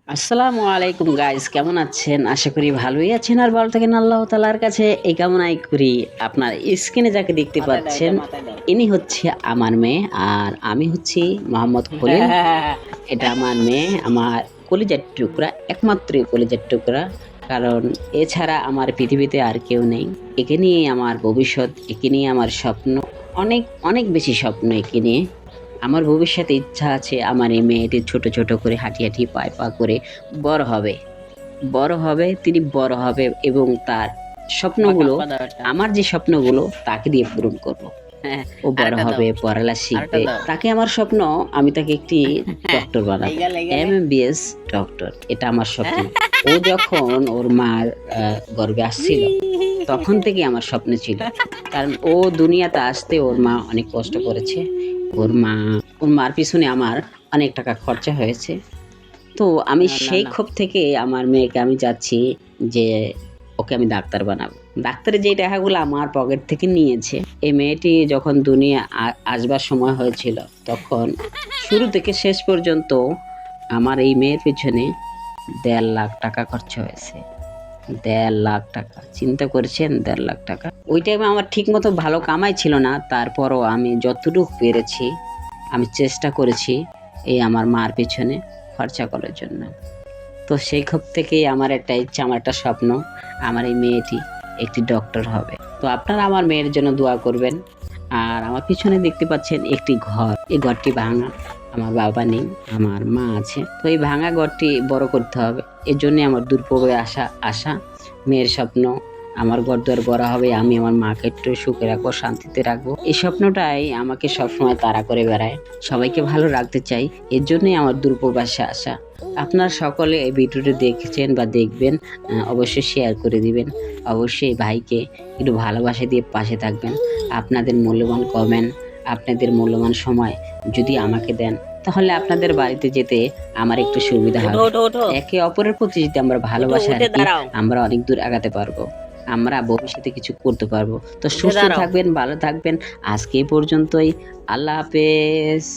আসসালামু আলাইকুম গাইস, কেমন আছেন? আশা করি ভালোই আছেন আর ভালো থাকেন। আল্লাহ তাআলার কাছে এই কামনাই করি। আপনার স্ক্রিনে যাকে দেখতে পাচ্ছেন ইনি হচ্ছে আমার মেয়ে আর আমি হচ্ছি মোহাম্মদ খলিল। এটা আমার মেয়ে, আমার কলিজার টুকরা, একমাত্র কলিজার টুকরা। কারণ এছাড়া আমার পৃথিবীতে আর কেউ নেই। একে নিয়েই আমার ভবিষ্যৎ, একে নিয়ে আমার স্বপ্ন, অনেক অনেক বেশি স্বপ্ন একে নিয়ে। আমার ভবিষ্যতে ইচ্ছা আছে আমার এই মেয়েটি ছোট, ছোট করে হাঁটি, হাঁটি পায়ে পা করে বড় হবে। বড় হবে, তিনি বড় হবে এবং তার স্বপ্নগুলো, আমার যে স্বপ্নগুলো তাকে দিয়ে পূরণ করব। হ্যাঁ, ও বড় হবে, পড়ালেখা শিখবে। তাকে আমার স্বপ্ন আমি তাকে একটি ডক্টর বানাবো। MBBS doctor. এটা আমার স্বপ্ন। ও যখন ওর মার গর্ভে আসছিল তখন থেকেই আমার স্বপ্ন ছিল। কারণ ও দুনিয়াতে আসতে ওর মা অনেক কষ্ট করেছে। ওর মা ওর মার পিছনে আমার অনেক টাকা খরচা হয়েছে। তো আমি সেই ক্ষোভ থেকে আমার মেয়েকে আমি চাচ্ছি যে ওকে আমি ডাক্তার বানাবো। ডাক্তারের যেই টাকাগুলো আমার পকেট থেকে নিয়েছে, এই মেয়েটি যখন দুনিয়া আসবার সময় হয়েছিল তখন শুরু থেকে শেষ পর্যন্ত আমার এই মেয়ের পিছনে ১.৫ লাখ টাকা খরচা হয়েছে। ১.৫ লাখ টাকা, চিন্তা করেছেন? ১.৫ লাখ টাকা। ওই টাইমে আমার ঠিক মতো ভালো কামাই ছিল না, তারপরও আমি যতটুকু পেরেছি আমি চেষ্টা করেছি এই আমার মার পিছনে খরচা করার জন্য। তো সেই ক্ষোভ থেকেই আমার একটা ইচ্ছা, আমার একটা স্বপ্ন, আমার এই মেয়েটি একটি ডক্টর হবে। তো আপনারা আমার মেয়ের জন্য দোয়া করবেন। আর আমার পিছনে দেখতে পাচ্ছেন একটি ঘর, এই ঘরটি ভাঙা। আমার বাবা নেই, আমার মা আছে। তো এই ভাঙা ঘরটি বড় করতে হবে, এর জন্য আমার দূরপূর্বে আশা মেয়ের স্বপ্ন আমার ঘরদুয়ার গড়া হবে, আমি আমার মাকে একটু সুখে রাখবো, শান্তিতে রাখবো। এই স্বপ্নটাই আমাকে সবসময় তাড়া করে বেড়ায়। সবাইকে ভালো রাখতে চাই, এর জন্যই আমার দূরপ্রবাসে আসা। আপনারা সকলে এই ভিডিওটি দেখেছেন বা দেখবেন, অবশ্যই শেয়ার করে দিবেন। অবশ্যই ভাইকে একটু ভালোবাসা দিয়ে পাশে থাকবেন। আপনাদের মূল্যবান কমেন্ট, আপনাদের মূল্যবান সময় যদি আমাকে দেন তাহলে আপনাদের বাড়িতে যেতে আমার একটু সুবিধা হবে। একে অপরের প্রতি যদি আমরা ভালোবাসা রাখি আমরা অনেক দূর আগাতে পারবো, আমরা ভবিষ্যতে কিছু করতে পারবো। তো সুস্থ থাকবেন, ভালো থাকবেন। আজকে এই পর্যন্তই। আল্লাহ হাফেজ।